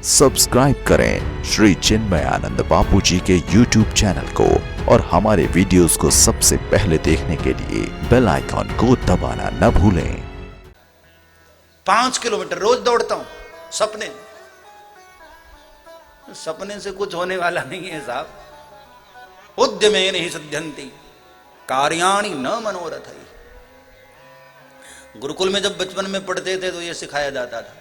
Subscribe करें श्री चिन्मयानंद बापू जी के YouTube channel को और हमारे वीडियोस को सबसे पहले देखने के लिए बेल आइकॉन को दबाना न भूलें। 5 किलोमीटर रोज दौड़ता हूं सपने से कुछ होने वाला नहीं है साहब। उद्यमेन हि सिद्ध्यन्ति कार्याणि न मनोरथैः। गुरुकुल में जब बचपन में पढ़ते थे तो यह सिखाया जाता था।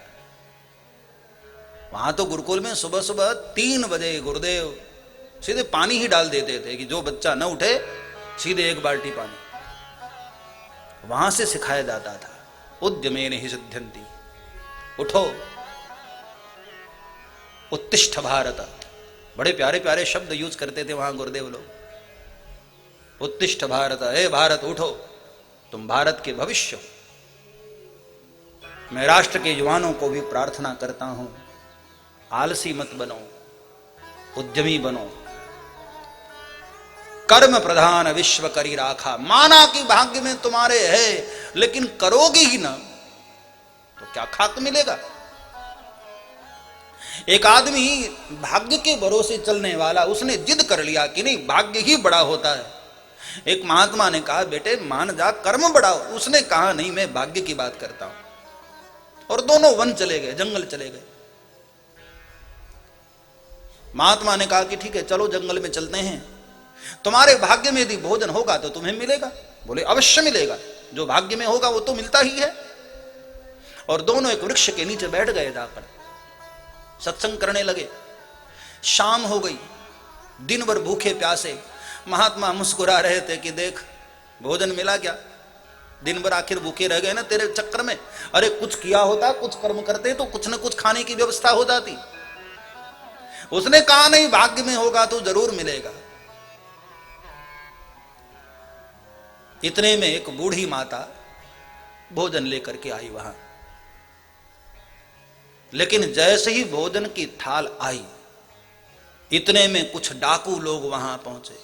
वहां तो गुरुकुल में सुबह सुबह 3 बजे गुरुदेव सीधे पानी ही डाल देते थे कि जो बच्चा न उठे सीधे 1 बाल्टी पानी। वहां से सिखाया जाता था उद्यमेन हि सिद्ध्यन्ति। उठो, उत्तिष्ठ भारत। बड़े प्यारे प्यारे शब्द यूज करते थे वहां गुरुदेव लोग। उत्तिष्ठ भारत, हे भारत उठो, तुम भारत के भविष्य हो। मैं राष्ट्र के युवाओं को भी प्रार्थना करता हूं, आलसी मत बनो, उद्यमी बनो। कर्म प्रधान विश्व करी राखा। माना कि भाग्य में तुम्हारे है लेकिन करोगे ही ना तो क्या खाक मिलेगा। एक आदमी भाग्य के भरोसे चलने वाला, उसने जिद कर लिया कि नहीं भाग्य ही बड़ा होता है। एक महात्मा ने कहा बेटे मान जा, कर्म बढ़ाओ। उसने कहा नहीं, मैं भाग्य की बात करता हूं। और दोनों वन चले गए, जंगल चले गए। महात्मा ने कहा कि ठीक है चलो जंगल में चलते हैं, तुम्हारे भाग्य में यदि भोजन होगा तो तुम्हें मिलेगा। बोले अवश्य मिलेगा, जो भाग्य में होगा वो तो मिलता ही है। और दोनों एक वृक्ष के नीचे बैठ गए, जाकर सत्संग करने लगे। शाम हो गई, दिन भर भूखे प्यासे। महात्मा मुस्कुरा रहे थे कि देख भोजन मिला क्या, दिन भर आखिर भूखे रह गए ना तेरे चक्कर में। अरे कुछ किया होता, कुछ कर्म करते तो कुछ न कुछ खाने की व्यवस्था हो जाती। उसने कहा नहीं भाग्य में होगा तो जरूर मिलेगा। इतने में एक बूढ़ी माता भोजन लेकर के आई वहां। लेकिन जैसे ही भोजन की थाल आई, इतने में कुछ डाकू लोग वहां पहुंचे।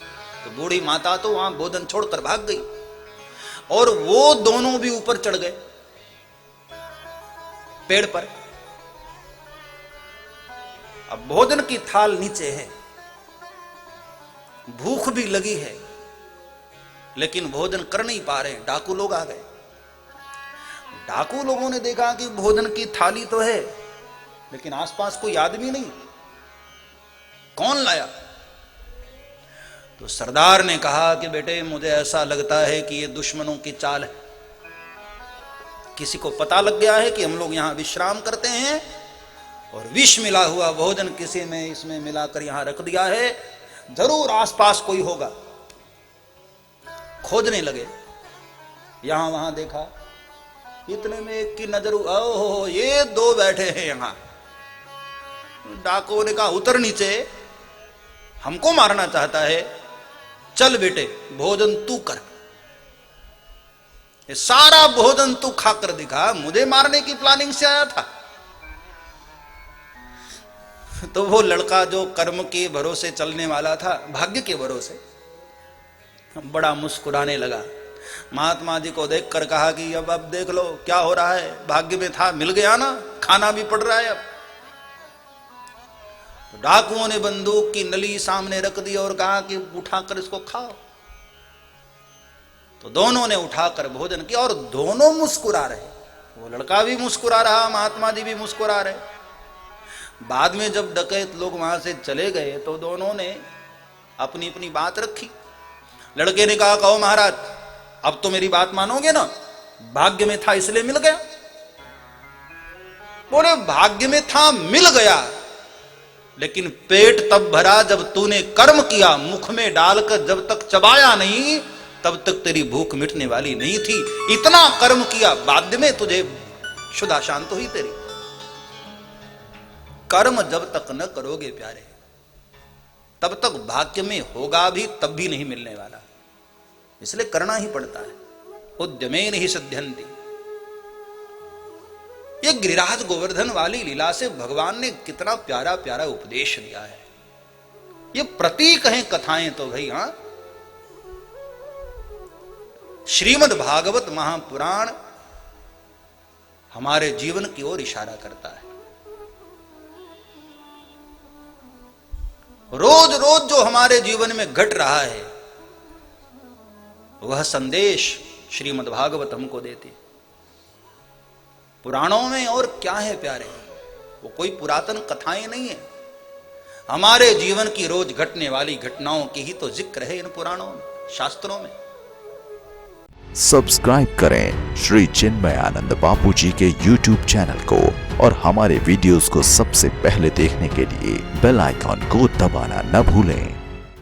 तो बूढ़ी माता तो वहां भोजन छोड़कर भाग गई और वो दोनों भी ऊपर चढ़ गए पेड़ पर। अब भोजन की थाल नीचे है, भूख भी लगी है, लेकिन भोजन कर नहीं पा रहे। डाकू लोग आ गए। डाकू लोगों ने देखा कि भोजन की थाली तो है लेकिन आसपास कोई आदमी नहीं, कौन लाया। तो सरदार ने कहा कि बेटे मुझे ऐसा लगता है कि ये दुश्मनों की चाल है। किसी को पता लग गया है कि हम लोग यहां विश्राम करते हैं और विष मिला हुआ भोजन किसी में इसमें मिलाकर यहां रख दिया है, जरूर आसपास कोई होगा। खोजने लगे, यहां वहां देखा। इतने में एक की नजर, ओहो ये 2 बैठे हैं यहां। डाकुओं ने कहा उतर नीचे, हमको मारना चाहता है, चल बेटे भोजन तू कर। ये सारा भोजन तू खाकर दिखा, मुझे मारने की प्लानिंग से आया था। तो वो लड़का जो कर्म के भरोसे चलने वाला था, भाग्य के भरोसे, बड़ा मुस्कुराने लगा। महात्मा जी को देखकर कहा कि अब देख लो क्या हो रहा है, भाग्य में था मिल गया ना, खाना भी पड़ रहा है। अब तो डाकुओं ने बंदूक की नली सामने रख दी और कहा कि उठाकर इसको खाओ। तो दोनों ने उठाकर भोजन किया और दोनों मुस्कुरा रहे। वो लड़का भी मुस्कुरा रहा, महात्मा जी भी मुस्कुरा रहे। बाद में जब डकैत लोग वहां से चले गए तो दोनों ने अपनी अपनी बात रखी। लड़के ने कहा कहो महाराज अब तो मेरी बात मानोगे ना, भाग्य में था इसलिए मिल गया। बोले भाग्य में था मिल गया, लेकिन पेट तब भरा जब तूने कर्म किया। मुख में डालकर जब तक चबाया नहीं तब तक तेरी भूख मिटने वाली नहीं थी। इतना कर्म किया, बाद में तुझे शुदा शांत हुई तेरी। कर्म जब तक न करोगे प्यारे, तब तक भाग्य में होगा भी तब भी नहीं मिलने वाला, इसलिए करना ही पड़ता है। उद्यमेन हि सिद्ध्यन्ति। ये गिरिराज गोवर्धन वाली लीला से भगवान ने कितना प्यारा प्यारा उपदेश दिया है। ये प्रतीक हैं कथाएं तो भाई। हां, श्रीमद् भागवत महापुराण हमारे जीवन की ओर इशारा करता है। रोज रोज जो हमारे जीवन में घट रहा है वह संदेश श्रीमद् भागवत हमको देती। पुराणों में और क्या है प्यारे, वो कोई पुरातन कथाएं नहीं है, हमारे जीवन की रोज घटने वाली घटनाओं की ही तो जिक्र है इन पुराणों में, शास्त्रों में। सब्सक्राइब करें श्री चिन्मयानंद बापू जी के YouTube चैनल को और हमारे वीडियोस को सबसे पहले देखने के लिए बेल आइकॉन को दबाना न भूलें।